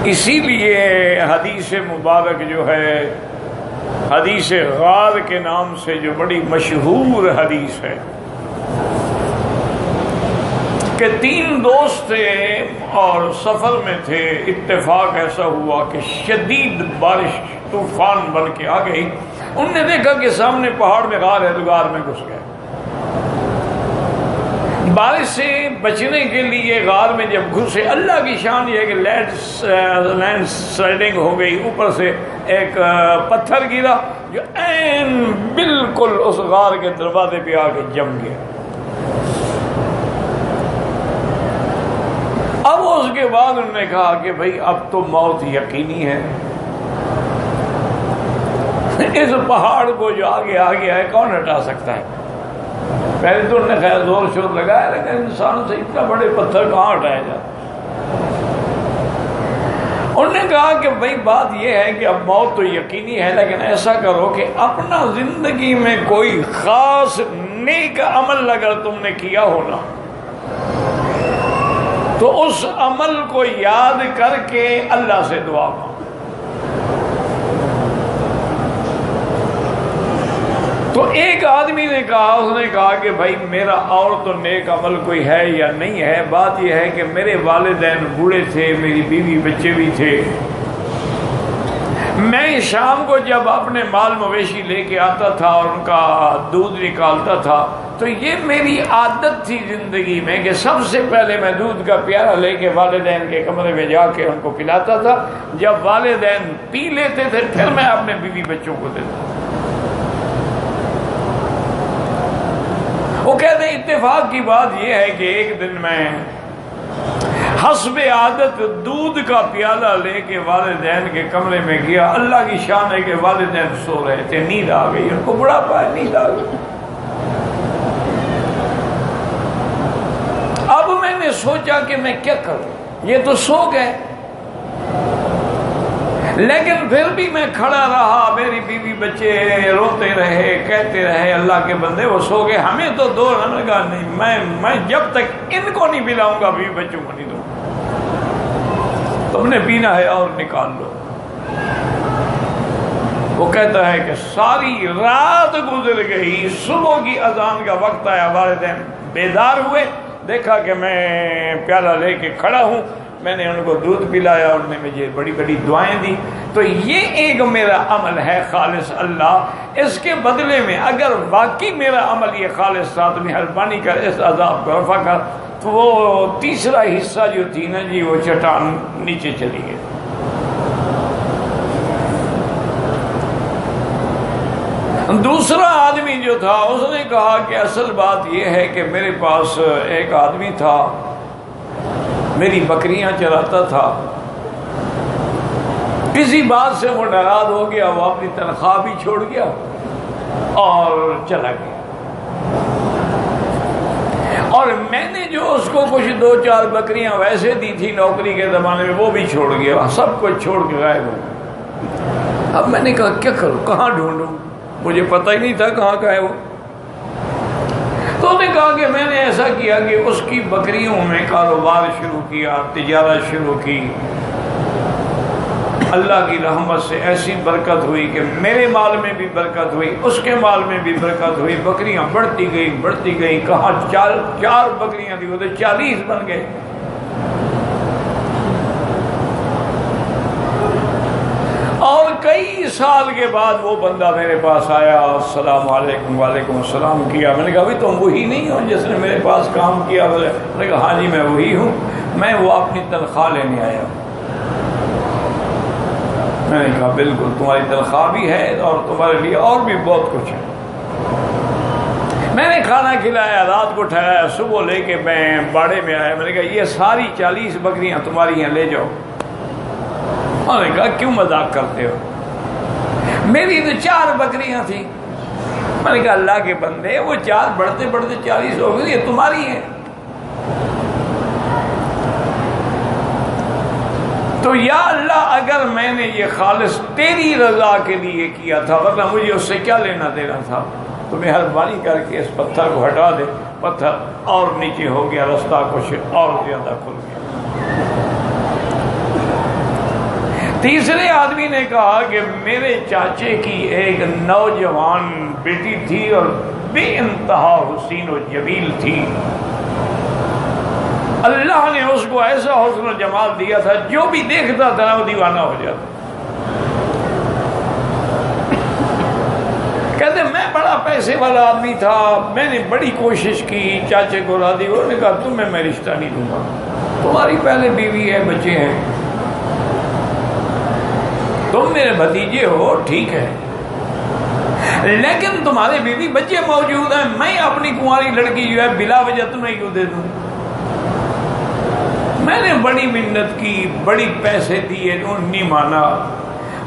اسی لیے حدیث مبارک جو ہے حدیث غار کے نام سے جو بڑی مشہور حدیث ہے کہ 3 دوست تھے اور سفر میں تھے، اتفاق ایسا ہوا کہ شدید بارش طوفان بن کے آ گئی، انہوں نے دیکھا کہ سامنے پہاڑ میں غار ہے تو غار میں گھس گئے۔ بارش سے بچنے کے لیے غار میں جب گھسے، اللہ کی شان یہ ہے کہ لینڈ سلائڈنگ ہو گئی، اوپر سے ایک پتھر گرا جو عین بالکل اس غار کے دروازے پہ آ کے جم گیا۔ اب اس کے بعد انہوں نے کہا کہ بھئی اب تو موت یقینی ہے، اس پہاڑ کو جو آگے آ گیا ہے کون ہٹا سکتا ہے؟ پہلے تو انہوں نے خیر زور شور لگایا، لیکن انسان سے اتنا بڑے پتھر کہاں ہٹایا جاتا؟ انہوں نے کہا کہ بھئی بات یہ ہے کہ اب موت تو یقینی ہے، لیکن ایسا کرو کہ اپنا زندگی میں کوئی خاص نیک عمل اگر تم نے کیا ہونا تو اس عمل کو یاد کر کے اللہ سے دعا مانگو۔ تو ایک آدمی نے کہا، اس نے کہا کہ بھائی میرا اور تو نیک عمل کوئی ہے یا نہیں ہے، بات یہ ہے کہ میرے والدین بوڑھے تھے، میری بیوی بچے بھی تھے، میں شام کو جب اپنے مال مویشی لے کے آتا تھا اور ان کا دودھ نکالتا تھا تو یہ میری عادت تھی زندگی میں کہ سب سے پہلے میں دودھ کا پیالہ لے کے والدین کے کمرے میں جا کے ان کو پلاتا تھا، جب والدین پی لیتے تھے پھر میں اپنے بیوی بچوں کو دیتا۔ وہ کہتے ہیں اتفاق کی بات یہ ہے کہ ایک دن میں حسب عادت دودھ کا پیالہ لے کے والدین کے کمرے میں گیا، اللہ کی شان ہے کہ والدین سو رہے تھے، نیند آ گئی، ان کو بڑھاپا ہے، نیند آ گئی۔ اب میں نے سوچا کہ میں کیا کروں، یہ تو سو گئے، لیکن پھر بھی میں کھڑا رہا، میری بیوی بچے روتے رہے، کہتے رہے اللہ کے بندے وہ سو گئے، ہمیں تو دو رہنے کا نہیں، میں جب تک ان کو نہیں پلاؤں گا بیوی بچوں کو نہیں دوں، تم نے پینا ہے اور نکال لو۔ وہ کہتا ہے کہ ساری رات گزر گئی، صبح کی اذان کا وقت آیا، والدین بیدار ہوئے، دیکھا کہ میں پیالہ لے کے کھڑا ہوں، میں نے ان کو دودھ پلایا، انہوں نے مجھے بڑی بڑی دعائیں دی، تو یہ ایک میرا عمل ہے خالص اللہ، اس کے بدلے میں اگر واقعی میرا عمل یہ خالص تھا تو مہربانی کر اس عذاب کو رفع کر۔ تو وہ تیسرا حصہ جو تھی نا جی وہ چٹان نیچے چلی گئی۔ دوسرا آدمی جو تھا اس نے کہا کہ اصل بات یہ ہے کہ میرے پاس ایک آدمی تھا، میری بکریاں چراتا تھا، کسی بات سے وہ ناراض ہو گیا، وہ اپنی تنخواہ بھی چھوڑ گیا اور چلا گیا، اور میں نے جو اس کو کچھ 2-4 بکریاں ویسے دی تھی نوکری کے زمانے میں وہ بھی چھوڑ گیا، سب کچھ چھوڑ کے غائب ہو گیا۔ اب میں نے کہا کیا کروں، کہاں ڈھونڈوں، مجھے پتہ ہی نہیں تھا کہاں کا ہے وہ۔ تو انہوں نے کہا کہ میں نے ایسا کیا کہ اس کی بکریوں میں کاروبار شروع کیا، تجارت شروع کی، اللہ کی رحمت سے ایسی برکت ہوئی کہ میرے مال میں بھی برکت ہوئی، اس کے مال میں بھی برکت ہوئی، بکریاں بڑھتی گئی، کہاں 4 بکریاں تھی وہ تو 40 بن گئے۔ اور کئی سال کے بعد وہ بندہ میرے پاس آیا، السلام علیکم، وعلیکم السلام کیا، میں نے کہا تم وہی نہیں ہو جس نے میرے پاس کام کیا؟ میں نے کہا ہاں جی میں وہی ہوں، میں وہ اپنی تنخواہ لینے آیا ہوں۔ میں نے کہا بالکل تمہاری تنخواہ بھی ہے اور تمہارے لیے اور بھی بہت کچھ ہے۔ میں نے کھانا کھلایا، رات کو ٹھہرایا، صبح لے کے میں باڑے میں آیا، میں نے کہا یہ ساری 40 بکریاں تمہاری ہیں، لے جاؤ۔ انہوں نے کہا کیوں مذاق کرتے ہو، میری تو 4 بکریاں تھیں۔ میں نے کہا اللہ کے بندے وہ 4 بڑھتے 40 ہو گئی، یہ تمہاری ہیں۔ تو یا اللہ اگر میں نے یہ خالص تیری رضا کے لیے کیا تھا ورنہ مجھے اس سے کیا لینا دینا تھا، تو مہربانی کر کے اس پتھر کو ہٹا دے۔ پتھر اور نیچے ہو گیا، رستہ کچھ اور زیادہ کھل گیا۔ تیسرے آدمی نے کہا کہ میرے چاچے کی ایک نوجوان بیٹی تھی اور بے انتہا حسین و جمیل تھی، اللہ نے اس کو ایسا حسن و جمال دیا تھا جو بھی دیکھتا تھا وہ دیوانہ ہو جاتا۔ کہتے میں بڑا پیسے والا آدمی تھا، میں نے بڑی کوشش کی چاچے کو راضی، انہوں نے کہا تمہیں میں رشتہ نہیں دوں گا، تمہاری پہلے بیوی ہے، بچے ہیں، تم میرے بھتیجے ہو ٹھیک ہے، لیکن تمہارے بیوی بچے موجود ہیں، میں اپنی کنواری لڑکی جو ہے بلا وجہ تمہیں کیوں دے دوں؟ میں نے بڑی محنت کی، بڑی پیسے دیے، انہوں نے نہیں مانا۔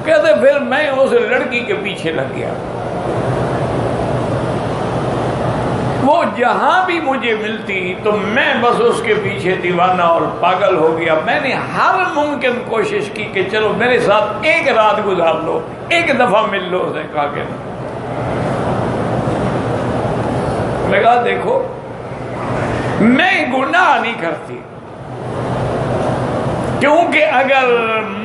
کہتے پھر میں اس لڑکی کے پیچھے لگ گیا، وہ جہاں بھی مجھے ملتی تو میں بس اس کے پیچھے دیوانہ اور پاگل ہو گیا۔ میں نے ہر ممکن کوشش کی کہ چلو میرے ساتھ ایک رات گزار لو، ایک دفعہ مل لو، اس نے کہا کہ میں کہا دیکھو میں گناہ نہیں کرتی، کیونکہ اگر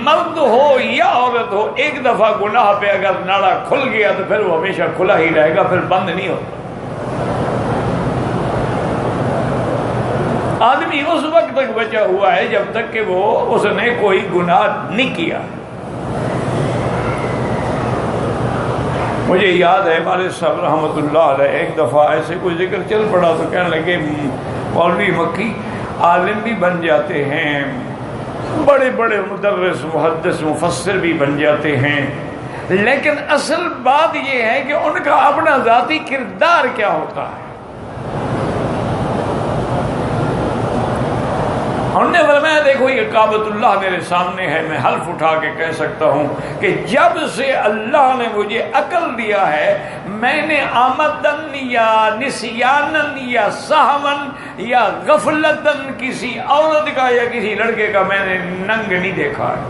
مرد ہو یا عورت ہو ایک دفعہ گناہ پہ اگر ناڑا کھل گیا تو پھر وہ ہمیشہ کھلا ہی رہے گا، پھر بند نہیں ہوتا۔ آدمی اس وقت تک بچا ہوا ہے جب تک کہ وہ اس نے کوئی گناہ نہیں کیا۔ مجھے یاد ہے والد صاحب رحمۃ اللہ علیہ ایک دفعہ ایسے کوئی ذکر چل پڑا تو کہنے لگے مولوی مکی عالم بھی بن جاتے ہیں، بڑے بڑے مدرس محدث مفسر بھی بن جاتے ہیں، لیکن اصل بات یہ ہے کہ ان کا اپنا ذاتی کردار کیا ہوتا ہے۔ انہوں نے فرمایا دیکھو یہ کعبۃ اللہ میرے سامنے ہے، میں حلف اٹھا کے کہہ سکتا ہوں کہ جب سے اللہ نے مجھے عقل دیا ہے میں نے آمدن یا نسیانن یا سہون یا غفلتن کسی عورت کا یا کسی لڑکے کا میں نے ننگ نہیں دیکھا ہے۔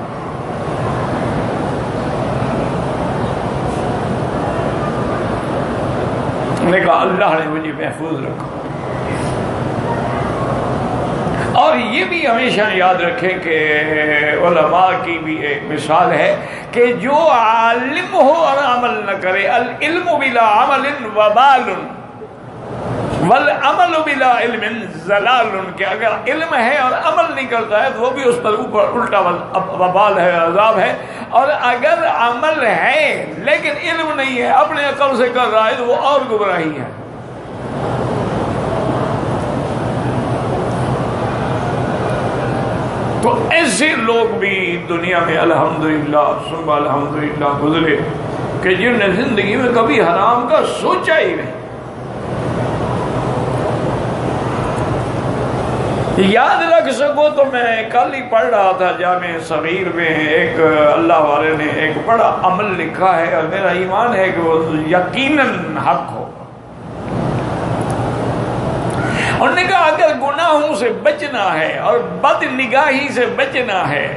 میں نے کہا اللہ نے مجھے محفوظ رکھا۔ اور یہ بھی ہمیشہ یاد رکھیں کہ علماء کی بھی ایک مثال ہے کہ جو عالم ہو اور عمل نہ کرے، العلم بلا عمل وبال والعمل بلا علم ضلال، کہ اگر علم ہے اور عمل نہیں کرتا ہے تو وہ بھی اس پر اوپر الٹا وبال ہے، عذاب ہے، اور اگر عمل ہے لیکن علم نہیں ہے، اپنے عقل سے کر رہا ہے تو وہ اور گمراہی ہے۔ تو ایسے لوگ بھی دنیا میں الحمدللہ ثم الحمدللہ گزرے کہ جنہوں نے زندگی میں کبھی حرام کا سوچا ہی نہیں۔ یاد رکھ سکو تو میں کل ہی پڑھ رہا تھا جامع صغیر میں، ایک اللہ والے نے ایک بڑا عمل لکھا ہے اور میرا ایمان ہے کہ وہ یقیناً حق ہو۔ انہوں نے کہا اگر گناہوں سے بچنا ہے اور بد نگاہی سے بچنا ہے،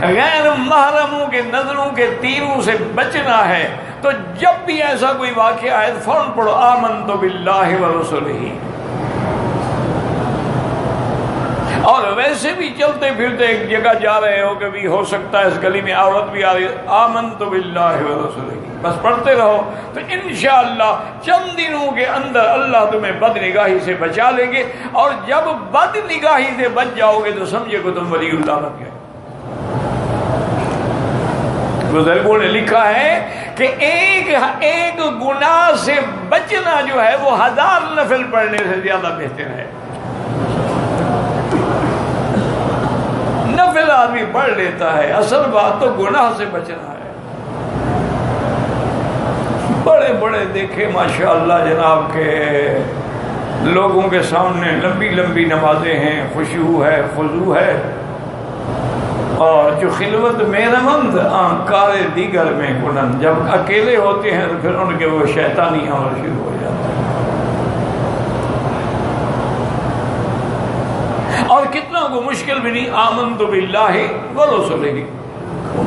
غیر محرموں کے نظروں کے تیروں سے بچنا ہے، تو جب بھی ایسا کوئی واقعہ ہے فوراً پڑھو آمنت باللہ ورسولہ۔ اور ویسے بھی چلتے پھرتے ایک جگہ جا رہے ہو کہ بھی ہو سکتا ہے اس گلی میں عورت بھی آ رہی ہے، آمنت باللہ ورسولہ، بس پڑھتے رہو تو انشاءاللہ چند دنوں کے اندر اللہ تمہیں بد نگاہی سے بچا لیں گے، اور جب بد نگاہی سے بچ جاؤ گے تو سمجھے کہ تم ولی اللہ بن گئے۔ بزرگوں نے لکھا ہے کہ ایک گناہ سے بچنا جو ہے وہ 1000 نفل پڑھنے سے زیادہ بہتر ہے۔ نفل آدمی پڑھ لیتا ہے، اصل بات تو گناہ سے بچنا ہے۔ بڑے بڑے دیکھے ماشاءاللہ جناب کے لوگوں کے سامنے لمبی لمبی نمازیں ہیں، خشوع ہے، خضوع ہے، اور جو خلوت میں نمند کار دیگر میں کنند، جب اکیلے ہوتے ہیں تو پھر ان کے وہ شیطانی عمل شروع ہو جاتا ہے۔ اور کتنا کو مشکل بھی نہیں، آمنت باللہ ورسولہ،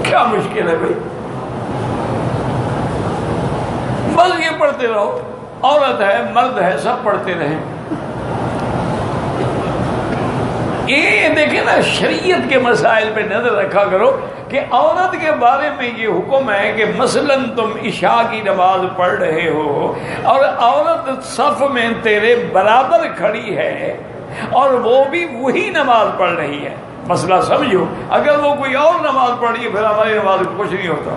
کیا مشکل ہے بھائی، بس یہ پڑھتے رہو، عورت ہے مرد ہے سب پڑھتے رہیں۔ یہ دیکھیں نا شریعت کے مسائل پہ نظر رکھا کرو کہ عورت کے بارے میں یہ حکم ہے کہ مثلا تم عشاء کی نماز پڑھ رہے ہو اور عورت صف میں تیرے برابر کھڑی ہے اور وہ بھی وہی نماز پڑھ رہی ہے، مسئلہ سمجھو، اگر وہ کوئی اور نماز پڑھی پھر ہماری نماز کو کچھ نہیں ہوتا۔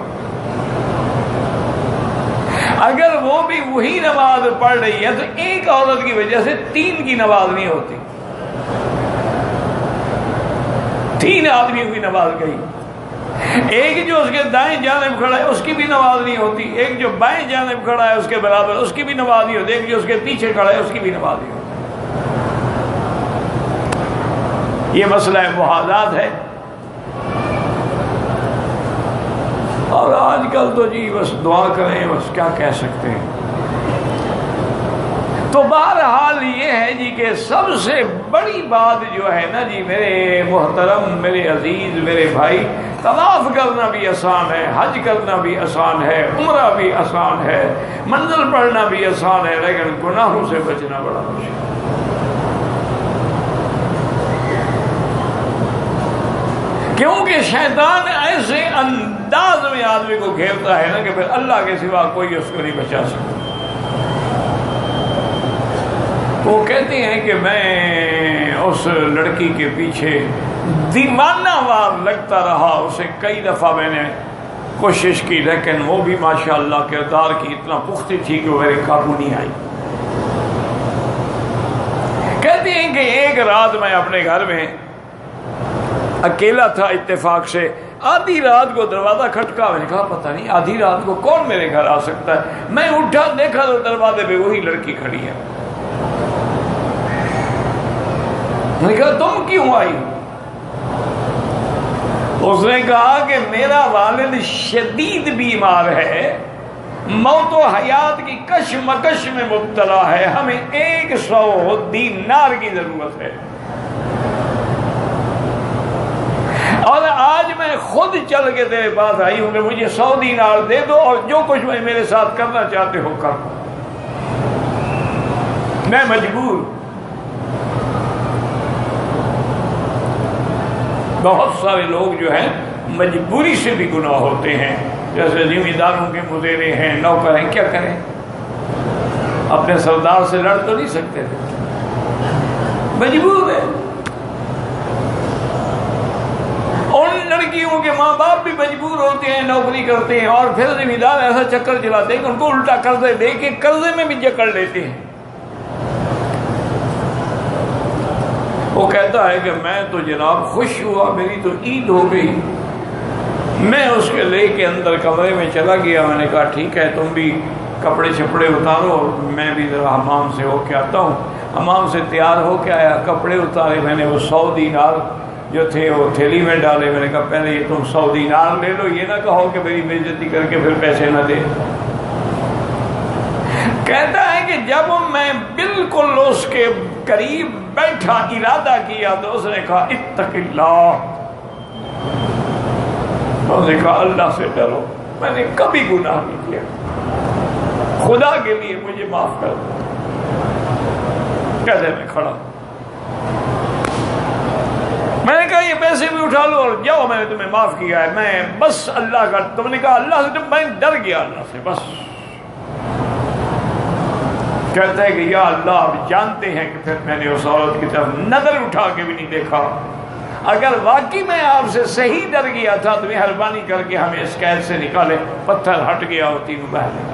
اگر وہ بھی وہی نماز پڑھ رہی ہے تو ایک عورت کی وجہ سے 3 کی نماز نہیں ہوتی، 3 آدمیوں کی نماز گئی۔ ایک جو اس کے دائیں جانب کھڑا ہے اس کی بھی نماز نہیں ہوتی، ایک جو بائیں جانب کھڑا ہے اس کے برابر اس کی بھی نماز نہیں ہوتی، ایک جو اس کے پیچھے کھڑا ہے اس کی بھی نماز نہیں ہوتی۔ یہ مسئلہ محاذات ہے، اور آج کل تو جی بس دعا کریں، بس کیا کہہ سکتے ہیں۔ تو بہرحال یہ ہے جی کہ سب سے بڑی بات جو ہے نا جی میرے محترم، میرے عزیز، میرے بھائی، طواف کرنا بھی آسان ہے، حج کرنا بھی آسان ہے، عمرہ بھی آسان ہے، منزل پڑھنا بھی آسان ہے، لیکن گناہوں سے بچنا بڑا مشکل ہے۔ کیونکہ شیطان ایسے انداز میں آدمی کو گھیرتا ہے نا کہ پھر اللہ کے سوا کوئی اس کو نہیں بچا سکتا۔ وہ کہتے ہیں کہ میں اس لڑکی کے پیچھے دیوانہ وار لگتا رہا، اسے کئی دفعہ میں نے کوشش کی، لیکن وہ بھی ماشاءاللہ کردار کی اتنا پختی تھی کہ وہ میرے قابو نہیں آئی۔ کہتے ہیں کہ ایک رات میں اپنے گھر میں اکیلا تھا، اتفاق سے آدھی رات کو دروازہ کھٹکا، میں نے کہا پتہ نہیں آدھی رات کو کون میرے گھر آ سکتا ہے۔ میں اٹھا، دیکھا تو دروازے پہ وہی لڑکی کھڑی ہے۔ میں نے کہا تم کیوں آئی؟ اس نے کہا کہ میرا والد شدید بیمار ہے، موت و حیات کی کشمکش میں مبتلا ہے، ہمیں 100 دینار کی ضرورت ہے، اور آج میں خود چل کے تیرے پاس آئی ہوں کہ مجھے 100 دینار دے دو اور جو کچھ میں میرے ساتھ کرنا چاہتے ہو کر، میں مجبور۔ بہت سارے لوگ جو ہیں مجبوری سے بھی گناہ ہوتے ہیں، جیسے ذمہ داروں کے مظاہرے ہیں، نوکر ہیں، کیا کریں، اپنے سردار سے لڑ تو نہیں سکتے تھے، مجبور ہے۔ ان لڑکیوں کے ماں باپ بھی مجبور ہوتے ہیں، نوکری کرتے ہیں، اور پھر ذمہ دار ایسا چکر چلاتے ہیں کہ ان کو الٹا قرضے دے کے قرضے میں بھی جکڑ لیتے ہیں۔ وہ کہتا ہے کہ میں تو جناب خوش ہوا، میری تو عید ہو گئی۔ میں اس کے لے کے اندر کمرے میں چلا گیا، میں نے کہا ٹھیک ہے تم بھی کپڑے شپڑے اتارو اور میں بھی ذرا حمام سے ہو کے آتا ہوں۔ حمام سے تیار ہو کے آیا، کپڑے اتارے، میں نے وہ 100 دینار جو تھے وہ تھیلی میں ڈالے۔ میں نے کہا پہلے یہ تم 100 دینار لے لو، یہ نہ کہو کہ میری بےعزتی کر کے پھر پیسے نہ دے۔ کہتا ہے کہ جب میں بالکل اس کے قریب بیٹھا، ارادہ کیا تو اس نے کہا اتق اللہ، اس نے کہا اللہ سے ڈرو، میں نے کبھی گناہ نہیں کیا، خدا کے لیے مجھے معاف کر دو۔ کیسے میں کھڑا، میں نے کہا یہ پیسے بھی اٹھا لو اور جاؤ، میں نے تمہیں معاف کیا ہے، میں بس اللہ کا، تم نے کہا اللہ سے، میں ڈر گیا اللہ سے بس۔ کہتا ہے کہ یا اللہ آپ جانتے ہیں کہ پھر میں نے اس عورت کی طرف نظر اٹھا کے بھی نہیں دیکھا، اگر واقعی میں آپ سے صحیح ڈر گیا تھا تو مہربانی کر کے ہمیں اس قید سے نکالے، پتھر ہٹ گیا اور تینوں بہہ گئے۔